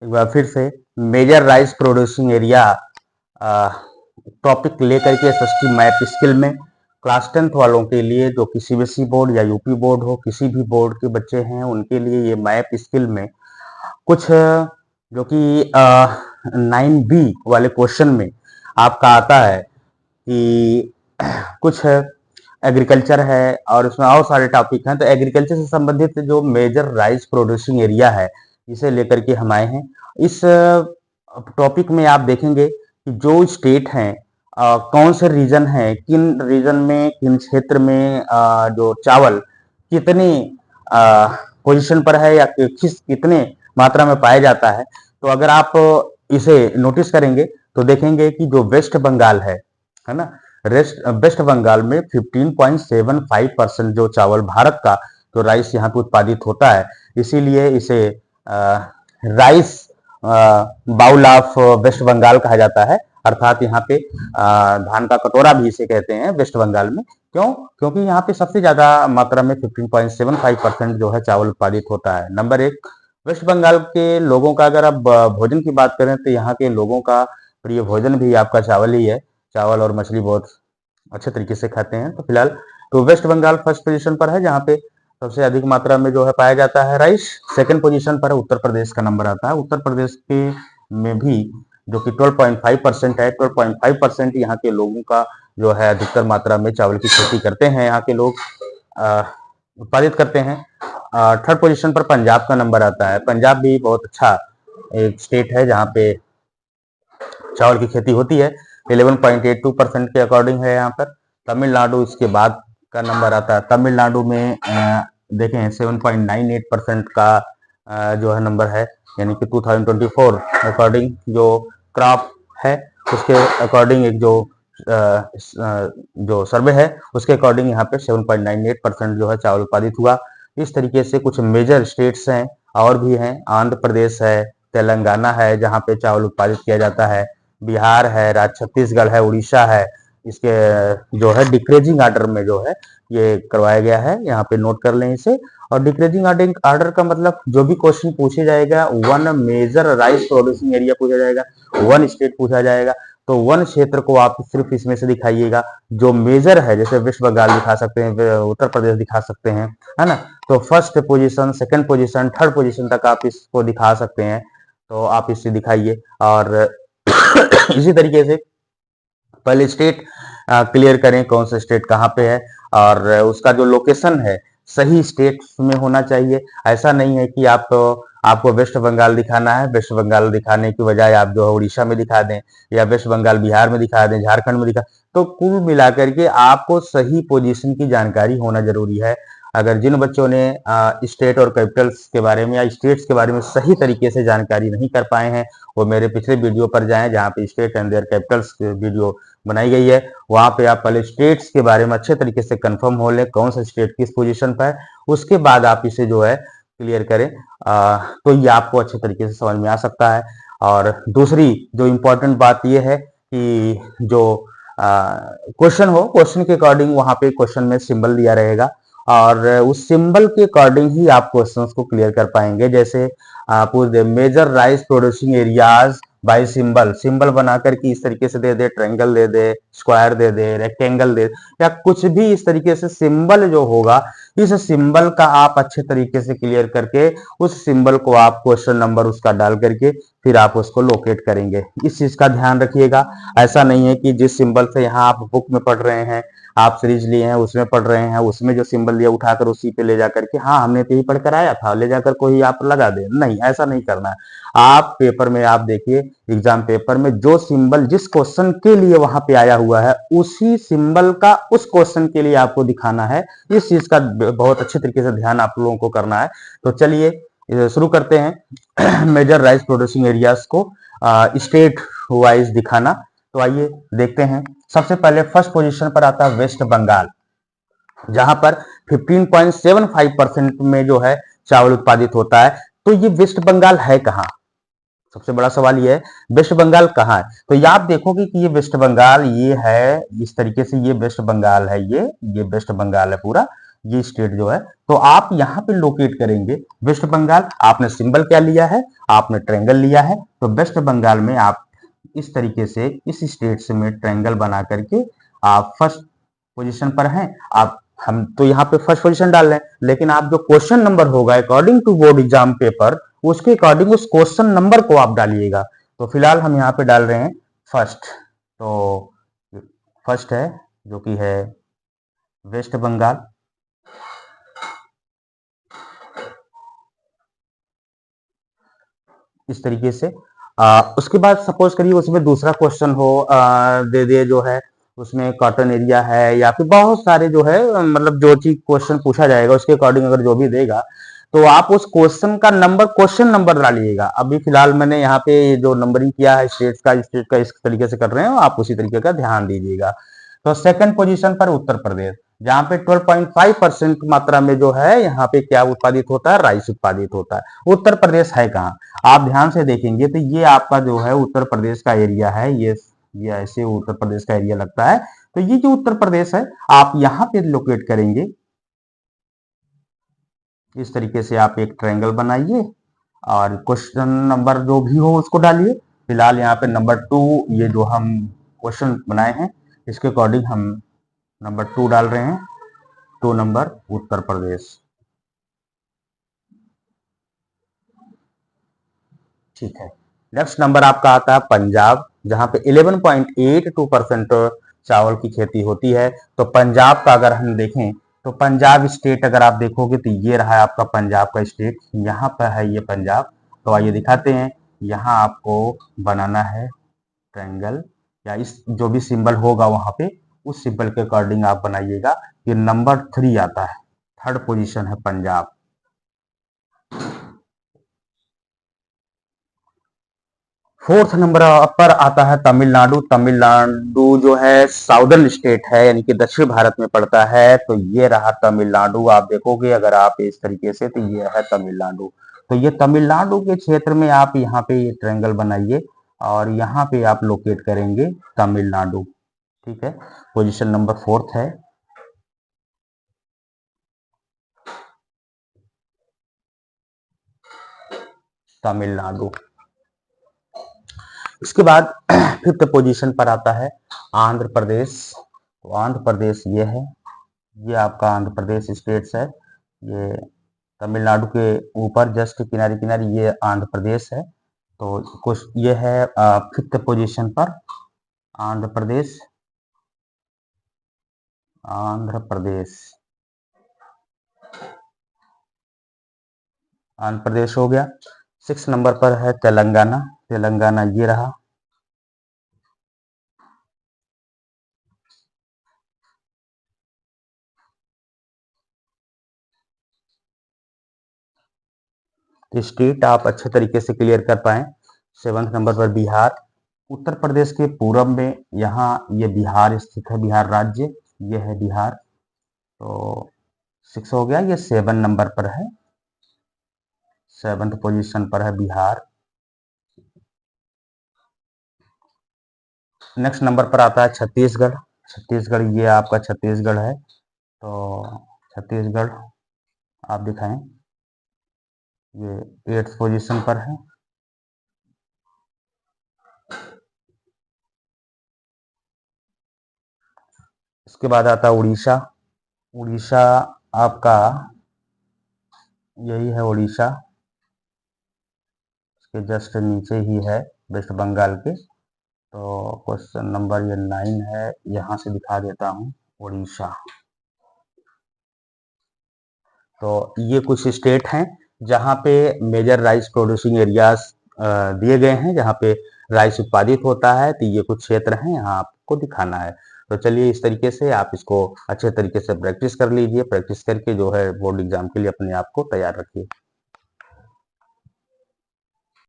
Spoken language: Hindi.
एक बार फिर से major rice producing area topic लेकर के एसएसटी मैप स्किल में क्लास 10th वालों के लिए, जो कि सीबीएसई बोर्ड या यूपी बोर्ड हो, किसी भी बोर्ड के बच्चे हैं, उनके लिए ये मैप स्किल में कुछ जो कि 9B वाले क्वेश्चन में आपका आता है कि कुछ एग्रीकल्चर है और उसमें और सारे टॉपिक हैं। तो एग्रीकल्चर से संबंधित जो मेजर राइस प्रोड्यूसिंग एरिया है, इसे लेकर के हम आए हैं। इस टॉपिक में आप देखेंगे कि जो स्टेट हैं, कौन से रीजन है, किन रीजन में, किन क्षेत्र में जो चावल कितनी पोजीशन पर है या कितने मात्रा में पाया जाता है। तो अगर आप इसे नोटिस करेंगे तो देखेंगे कि जो वेस्ट बंगाल है ना, वेस्ट बंगाल में 15.75% जो चावल भारत का जो राइस यहाँ पे उत्पादित होता है, इसीलिए इसे rice bowl of West Bengal कहा जाता है। अर्थात यहाँ पे धान का कटोरा भी इसे कहते हैं वेस्ट बंगाल में। क्यों? क्योंकि यहाँ पे सबसे ज्यादा मात्रा में 15.75% जो है चावल उत्पादित होता है। नंबर एक, वेस्ट बंगाल के लोगों का अगर आप भोजन की बात करें तो यहाँ के लोगों का प्रिय भोजन भी आपका चावल ही है। चावल और मछली बहुत अच्छे तरीके से खाते हैं। तो फिलहाल तो वेस्ट बंगाल फर्स्ट पोजीशन पर है, जहाँ पे सबसे अधिक मात्रा में जो है पाया जाता है राइस। सेकंड पोजीशन पर है उत्तर प्रदेश का नंबर आता है। उत्तर प्रदेश के में भी जो कि 12.5% है, 12.5% यहाँ के लोगों का जो है अधिकतर मात्रा में चावल की खेती करते हैं, यहाँ के लोग उत्पादित करते हैं। थर्ड पोजीशन पर पंजाब का नंबर आता है। पंजाब भी बहुत अच्छा एक स्टेट है जहाँ पे चावल की खेती होती है। 11.82% के अकॉर्डिंग है यहाँ पर। तमिलनाडु इसके बाद का नंबर आता है। तमिलनाडु में देखें 7.98% का जो है नंबर है, यानी कि 2024 अकॉर्डिंग जो क्रॉप है उसके अकॉर्डिंग एक जो सर्वे है उसके अकॉर्डिंग यहाँ पे 7.98% जो है चावल उत्पादित हुआ। इस तरीके से कुछ मेजर स्टेट्स हैं और भी हैं। आंध्र प्रदेश है, तेलंगाना है जहाँ पे चावल उत्पादित किया जाता है, बिहार है, छत्तीसगढ़ है, उड़ीसा है। इसके जो है डिक्रीजिंग ऑर्डर में जो है ये करवाया गया है, यहाँ पे नोट कर लें इसे। और डिक्रीजिंग ऑर्डर का मतलब जो भी क्वेश्चन पूछे जाएगा, one major rice producing area पूछा जाएगा, वन स्टेट पूछा जाएगा, तो वन क्षेत्र को आप सिर्फ इसमें से दिखाइएगा जो मेजर है। जैसे वेस्ट बंगाल दिखा सकते हैं, उत्तर प्रदेश दिखा सकते हैं, है ना। तो first position, second position, third position तक आप इसको दिखा सकते हैं, तो आप इसे दिखाइए। और इसी तरीके से पहले स्टेट क्लियर करें, कौन सा स्टेट कहाँ पे है और उसका जो लोकेशन है सही स्टेट में होना चाहिए। ऐसा नहीं है कि आपको वेस्ट बंगाल दिखाना है, वेस्ट बंगाल दिखाने की बजाय आप जो है उड़ीसा में दिखा दें, या वेस्ट बंगाल बिहार में दिखा दें, झारखंड में दिखा। तो कुल मिलाकर के आपको सही पोजीशन की जानकारी होना जरूरी है। अगर जिन बच्चों ने स्टेट और कैपिटल्स के बारे में या स्टेट्स के बारे में सही तरीके से जानकारी नहीं कर पाए हैं, वो मेरे पिछले वीडियो पर जाएं जहाँ पे स्टेट एंड देयर कैपिटल्स की वीडियो बनाई गई है। वहां पे आप पहले स्टेट्स के बारे में अच्छे तरीके से कंफर्म हो लें, कौन सा स्टेट किस पोजीशन पर है, उसके बाद आप इसे जो है क्लियर करें। तो ये आपको अच्छे तरीके से समझ में आ सकता है। और दूसरी जो इम्पोर्टेंट बात यह है कि जो क्वेश्चन हो, क्वेश्चन के अकॉर्डिंग वहां पे क्वेश्चन में सिंबल दिया रहेगा और उस सिंबल के अकॉर्डिंग ही आप क्वेश्चंस को क्लियर कर पाएंगे। जैसे पूछ दे major rice producing areas by symbol, symbol बनाकर के इस तरीके से दे दे, ट्रायंगल दे दे, स्क्वायर दे दे, रेक्टेंगल दे, या कुछ भी इस तरीके से सिंबल जो होगा, इस सिंबल का आप अच्छे तरीके से क्लियर करके उस सिंबल को आप क्वेश्चन नंबर उसका डाल करके फिर आप उसको लोकेट करेंगे। इस चीज का ध्यान रखिएगा। ऐसा नहीं है कि जिस सिंबल से यहाँ आप बुक में पढ़ रहे हैं, आप सीरीज लिए हैं उसमें पढ़ रहे हैं, उसमें जो सिंबल दिया उठाकर उसी पे ले जाकर के हाँ हमने तो यही पढ़कर आया था ले जाकर कोई आप लगा दे, नहीं, ऐसा नहीं करना है। आप पेपर में आप देखिए, एग्जाम पेपर में जो सिंबल जिस क्वेश्चन के लिए वहां पे आया हुआ है उसी सिंबल का उस क्वेश्चन के लिए आपको दिखाना है। इस चीज का बहुत अच्छे तरीके से ध्यान आप लोगों को करना है। तो चलिए शुरू करते हैं मेजर राइस प्रोड्यूसिंग एरियाज को स्टेट वाइज दिखाना। तो आइए देखते हैं। सबसे पहले फर्स्ट पोजीशन पर आता है वेस्ट बंगाल, जहां पर 15.75% में जो है चावल उत्पादित होता है। तो ये वेस्ट बंगाल है कहां? सबसे बड़ा सवाल ये है, वेस्ट बंगाल कहाँ है? तो ये आप देखोगे कि ये वेस्ट बंगाल ये है, इस तरीके से ये वेस्ट बंगाल है, ये वेस्ट बंगाल है पूरा। ये स्टेट जो है, तो आप यहाँ पे लोकेट करेंगे वेस्ट बंगाल। आपने सिंबल क्या लिया है, आपने ट्रायंगल लिया है, तो वेस्ट बंगाल में आप इस तरीके से इस स्टेट्स में ट्रायंगल बना करके आप फर्स्ट पोजीशन पर हैं। आप हम तो यहाँ पे फर्स्ट पोजीशन डाल रहे हैं, लेकिन आप जो क्वेश्चन नंबर होगा according to board exam paper, उसके अकॉर्डिंग उस क्वेश्चन नंबर को आप डालिएगा। तो फिलहाल हम यहाँ पे डाल रहे हैं फर्स्ट, तो फर्स्ट है जो कि है वेस्ट बंगाल। इस तरीके से उसके बाद सपोज करिए उसमें दूसरा क्वेश्चन हो दे दे जो है उसमें कॉटन एरिया है या फिर बहुत सारे जो है मतलब जो चीज क्वेश्चन पूछा जाएगा उसके अकॉर्डिंग अगर जो भी देगा तो आप उस क्वेश्चन का नंबर क्वेश्चन नंबर डालिएगा। अभी फिलहाल मैंने यहाँ पे जो नंबरिंग किया है स्टेट का इस तरीके से कर रहे हैं, आप उसी तरीके का ध्यान दीजिएगा। तो सेकंड पोजीशन पर उत्तर प्रदेश, जहां पे 12.5% मात्रा में जो है यहाँ पे क्या उत्पादित होता है, राइस उत्पादित होता है। उत्तर प्रदेश है कहाँ, आप ध्यान से देखेंगे तो ये आपका जो है उत्तर प्रदेश का एरिया है, ये ऐसे उत्तर प्रदेश का एरिया लगता है। तो ये जो उत्तर प्रदेश है आप यहाँ पे लोकेट करेंगे। इस तरीके से आप एक ट्रायंगल बनाइए और क्वेश्चन नंबर जो भी हो उसको डालिए। फिलहाल यहाँ पे नंबर 2 ये जो हम क्वेश्चन बनाए हैं इसके अकॉर्डिंग हम नंबर 2 डाल रहे हैं, 2 नंबर उत्तर प्रदेश। ठीक है, नेक्स्ट नंबर आपका आता है पंजाब, जहां पे 11.82% चावल की खेती होती है। तो पंजाब का अगर हम देखें तो पंजाब स्टेट अगर आप देखोगे तो ये रहा है आपका पंजाब का स्टेट, यहाँ पर है ये पंजाब। तो आइए दिखाते हैं, यहाँ आपको बनाना है ट्रायंगल या इस जो भी सिंबल होगा वहां पे उस सिंबल के अकॉर्डिंग आप बनाइएगा। ये नंबर 3 आता है, थर्ड पोजीशन है पंजाब। फोर्थ नंबर पर आता है तमिलनाडु। तमिलनाडु जो है साउदर्न स्टेट है, यानी कि दक्षिण भारत में पड़ता है। तो ये रहा तमिलनाडु, आप देखोगे अगर आप इस तरीके से, तो ये है तमिलनाडु। तो ये तमिलनाडु के क्षेत्र में आप यहाँ पे ये ट्रायंगल बनाइए और यहाँ पे आप लोकेट करेंगे तमिलनाडु। ठीक है, पोजीशन नंबर 4 है। तमिलनाडु। इसके बाद 5th पोजीशन पर आता है आंध्र प्रदेश। तो आंध्र प्रदेश ये है, ये आपका आंध्र प्रदेश स्टेट्स है। ये तमिलनाडु के ऊपर जस्ट किनारे किनारे ये आंध्र प्रदेश है। तो कुछ ये है 5th पोजीशन पर आंध्र प्रदेश। आंध्र प्रदेश, आंध्र प्रदेश हो गया। 6 नंबर पर है तेलंगाना। तेलंगाना ये रहा। तो स्टेट आप अच्छे तरीके से क्लियर कर पाए। 7th नंबर पर बिहार। उत्तर प्रदेश के पूर्व में यहाँ ये बिहार स्थित है, बिहार राज्य ये है बिहार। तो 6 हो गया, ये 7 नंबर पर है, 7th पोजीशन पर है बिहार। नेक्स्ट नंबर पर आता है छत्तीसगढ़। छत्तीसगढ़ ये आपका छत्तीसगढ़ है। तो छत्तीसगढ़ आप दिखाएं, ये 8th पोजीशन पर है। इसके बाद आता है उड़ीसा। उड़ीसा आपका यही है उड़ीसा, इसके जस्ट नीचे ही है वेस्ट बंगाल के। तो क्वेश्चन नंबर ये 9 है, यहां से दिखा देता हूं उड़ीसा। तो ये कुछ स्टेट हैं जहां पे मेजर राइस प्रोड्यूसिंग एरियाज दिए गए हैं, जहां पे राइस उत्पादित होता है। तो ये कुछ क्षेत्र हैं, यहाँ आपको दिखाना है। तो चलिए इस तरीके से आप इसको अच्छे तरीके से प्रैक्टिस कर लीजिए। प्रैक्टिस करके जो है बोर्ड एग्जाम के लिए अपने आप को तैयार रखिए।